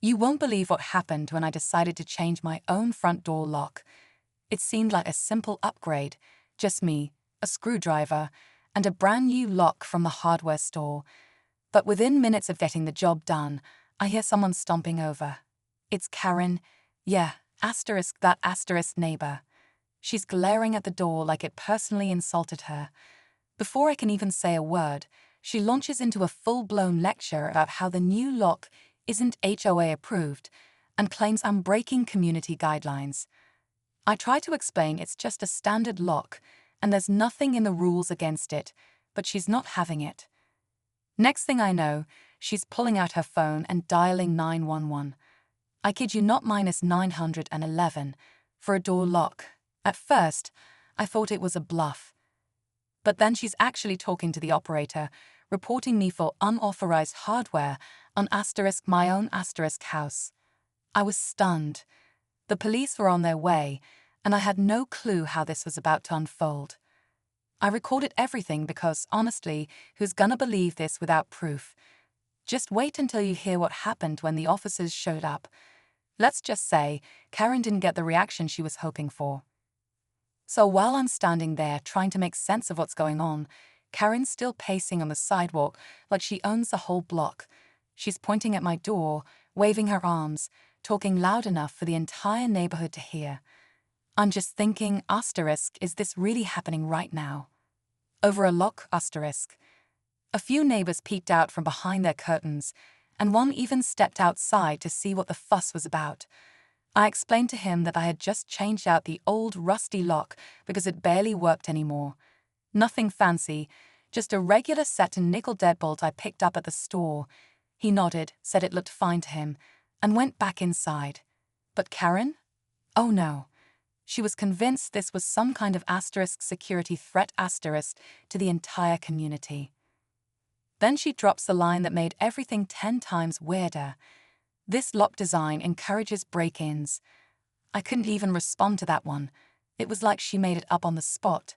You won't believe what happened when I decided to change my own front door lock. It seemed like a simple upgrade, just me, a screwdriver, and a brand new lock from the hardware store. But within minutes of getting the job done, I hear someone stomping over. It's Karen. Yeah, that asterisk neighbor. She's glaring at the door like it personally insulted her. Before I can even say a word, she launches into a full-blown lecture about how the new lock isn't HOA approved and claims I'm breaking community guidelines. I try to explain it's just a standard lock and there's nothing in the rules against it, but she's not having it. Next thing I know, she's pulling out her phone and dialing 911. I kid you not, minus 911 for a door lock. At first, I thought it was a bluff. But then she's actually talking to the operator, reporting me for unauthorized hardware on my own house. I was stunned. The police were on their way, and I had no clue how this was about to unfold. I recorded everything because, honestly, who's gonna believe this without proof? Just wait until you hear what happened when the officers showed up. Let's just say Karen didn't get the reaction she was hoping for. So while I'm standing there trying to make sense of what's going on, Karen's still pacing on the sidewalk like she owns the whole block. She's pointing at my door, waving her arms, talking loud enough for the entire neighborhood to hear. I'm just thinking, is this really happening right now? Over a lock, A few neighbors peeked out from behind their curtains, and one even stepped outside to see what the fuss was about. I explained to him that I had just changed out the old rusty lock because it barely worked anymore. Nothing fancy, just a regular set and nickel deadbolt I picked up at the store. He nodded, said it looked fine to him, and went back inside. But Karen? Oh no. She was convinced this was some kind of security threat to the entire community. Then she drops the line that made everything 10 times weirder. This lock design encourages break-ins. I couldn't even respond to that one. It was like she made it up on the spot.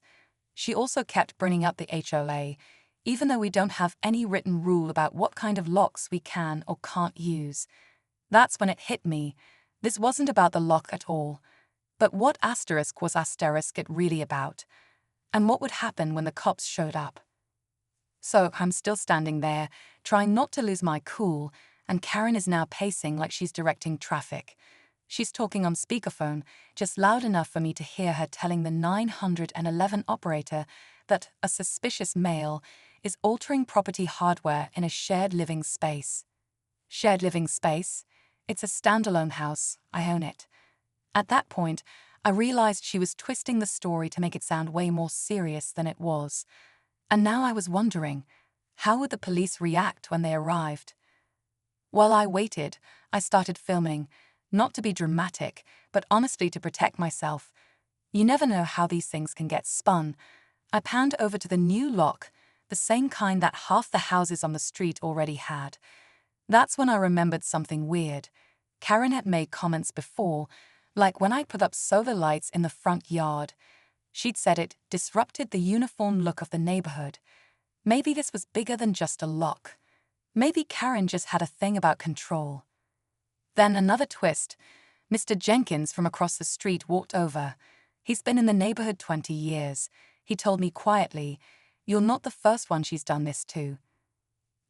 She also kept bringing up the HOA, even though we don't have any written rule about what kind of locks we can or can't use. That's when it hit me. This wasn't about the lock at all. But what was it really about? And what would happen when the cops showed up? So I'm still standing there, trying not to lose my cool, and Karen is now pacing like she's directing traffic. She's talking on speakerphone, just loud enough for me to hear her telling the 911 operator that a suspicious male is altering property hardware in a shared living space. Shared living space? It's a standalone house. I own it. At that point, I realized she was twisting the story to make it sound way more serious than it was. And now I was wondering, how would the police react when they arrived? While I waited, I started filming, not to be dramatic, but honestly to protect myself. You never know how these things can get spun. I panned over to the new lock, the same kind that half the houses on the street already had. That's when I remembered something weird. Karen had made comments before, like when I put up solar lights in the front yard. She'd said it disrupted the uniform look of the neighborhood. Maybe this was bigger than just a lock. Maybe Karen just had a thing about control. Then another twist. Mr. Jenkins from across the street walked over. He's been in the neighborhood 20 years. He told me quietly, "You're not the first one she's done this to."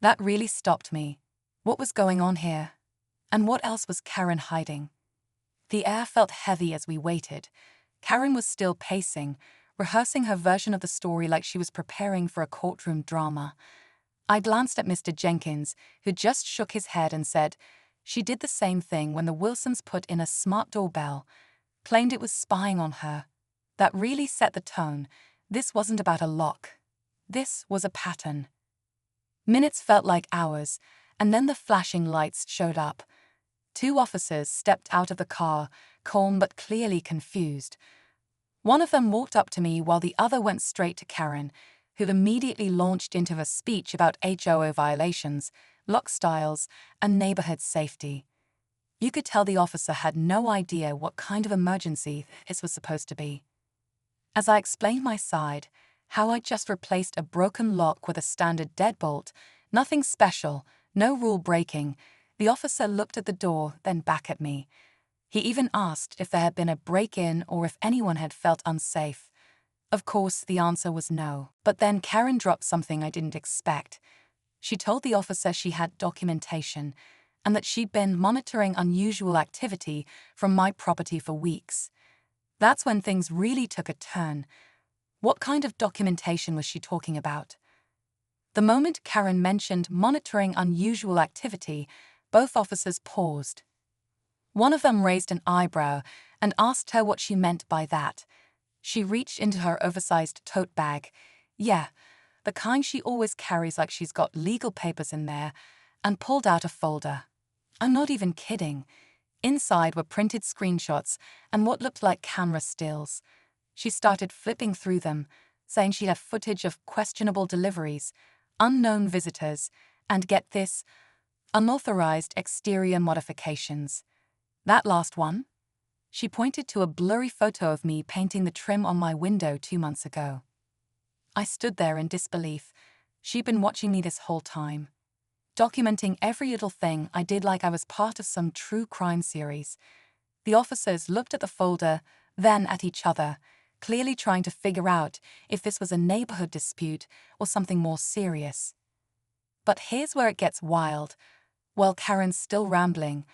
That really stopped me. What was going on here? And what else was Karen hiding? The air felt heavy as we waited. Karen was still pacing, rehearsing her version of the story like she was preparing for a courtroom drama. I glanced at Mr. Jenkins, who just shook his head and said, "She did the same thing when the Wilsons put in a smart doorbell, claimed it was spying on her." That really set the tone. This wasn't about a lock. This was a pattern. Minutes felt like hours, and then the flashing lights showed up. 2 officers stepped out of the car, calm but clearly confused. One of them walked up to me while the other went straight to Karen, who immediately launched into a speech about HOA violations, lock styles, and neighborhood safety. You could tell the officer had no idea what kind of emergency this was supposed to be. As I explained my side, how I just replaced a broken lock with a standard deadbolt, nothing special, no rule breaking, The officer looked at the door, then back at me. He even asked if there had been a break-in or if anyone had felt unsafe. Of course, the answer was no. But then Karen dropped something I didn't expect. She told the officer she had documentation and that she'd been monitoring unusual activity from my property for weeks. That's when things really took a turn. What kind of documentation was she talking about? The moment Karen mentioned monitoring unusual activity, both officers paused. One of them raised an eyebrow and asked her what she meant by that. She reached into her oversized tote bag. Yeah, the kind she always carries like she's got legal papers in there, and pulled out a folder. I'm not even kidding. Inside were printed screenshots and what looked like camera stills. She started flipping through them, saying she had footage of questionable deliveries, unknown visitors, and get this, unauthorized exterior modifications. That last one? She pointed to a blurry photo of me painting the trim on my window 2 months ago. I stood there in disbelief. She'd been watching me this whole time, documenting every little thing I did like I was part of some true crime series. The officers looked at the folder, then at each other, clearly trying to figure out if this was a neighborhood dispute or something more serious. But here's where it gets wild. While Karen's still rambling,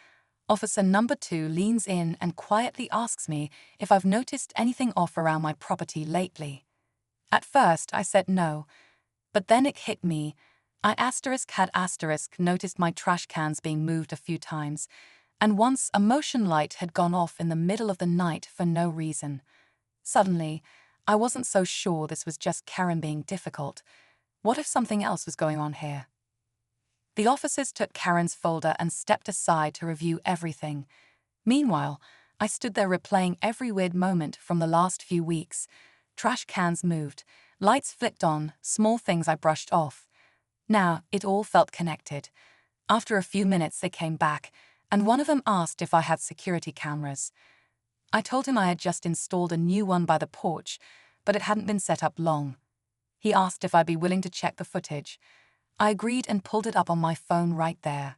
Officer number 2 leans in and quietly asks me if I've noticed anything off around my property lately. At first, I said no, but then it hit me. I had noticed my trash cans being moved a few times, and once a motion light had gone off in the middle of the night for no reason. Suddenly, I wasn't so sure this was just Karen being difficult. What if something else was going on here? The officers took Karen's folder and stepped aside to review everything. Meanwhile, I stood there replaying every weird moment from the last few weeks. Trash cans moved, lights flicked on, small things I brushed off. Now, it all felt connected. After a few minutes, they came back, and one of them asked if I had security cameras. I told him I had just installed a new one by the porch, but it hadn't been set up long. He asked if I'd be willing to check the footage. I agreed and pulled it up on my phone right there.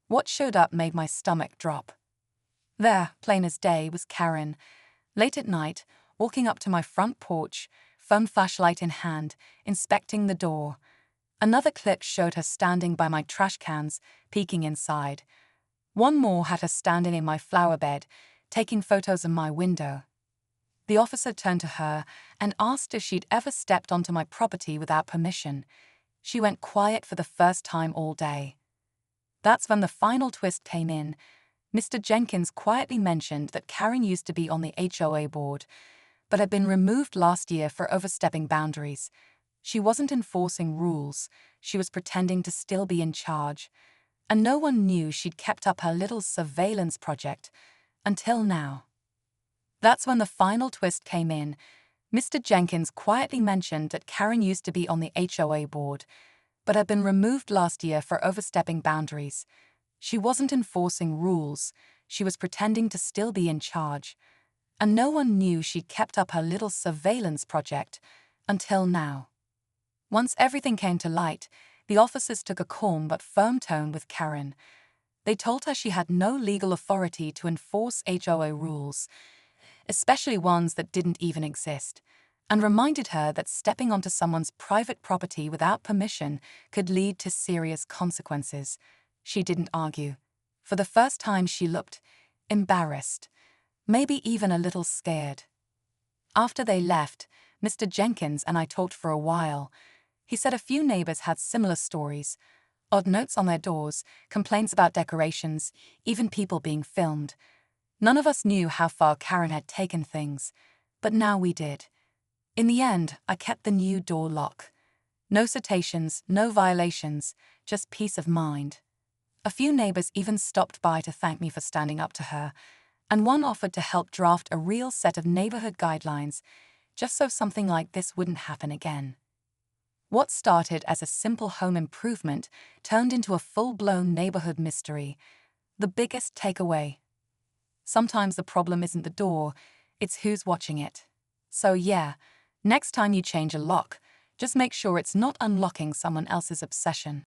What showed up made my stomach drop. There, plain as day, was Karen, late at night, walking up to my front porch, phone flashlight in hand, inspecting the door. Another clip showed her standing by my trash cans, peeking inside. One more had her standing in my flower bed, taking photos of my window. The officer turned to her and asked if she'd ever stepped onto my property without permission. She went quiet for the first time all day. That's when the final twist came in. Mr. Jenkins quietly mentioned that Karen used to be on the HOA board, but had been removed last year for overstepping boundaries. She wasn't enforcing rules, she was pretending to still be in charge. And no one knew she'd kept up her little surveillance project, until now. That's when the final twist came in. Mr. Jenkins quietly mentioned that Karen used to be on the HOA board, but had been removed last year for overstepping boundaries. She wasn't enforcing rules, she was pretending to still be in charge. And no one knew she'd kept up her little surveillance project, until now. Once everything came to light, the officers took a calm but firm tone with Karen. They told her she had no legal authority to enforce HOA rules, especially ones that didn't even exist, and reminded her that stepping onto someone's private property without permission could lead to serious consequences. She didn't argue. For the first time, she looked embarrassed, maybe even a little scared. After they left, Mr. Jenkins and I talked for a while. He said a few neighbors had similar stories, odd notes on their doors, complaints about decorations, even people being filmed. None of us knew how far Karen had taken things, but now we did. In the end, I kept the new door lock. No citations, no violations, just peace of mind. A few neighbors even stopped by to thank me for standing up to her, and one offered to help draft a real set of neighborhood guidelines, just so something like this wouldn't happen again. What started as a simple home improvement turned into a full-blown neighborhood mystery. The biggest takeaway: sometimes the problem isn't the door, it's who's watching it. So yeah, next time you change a lock, just make sure it's not unlocking someone else's obsession.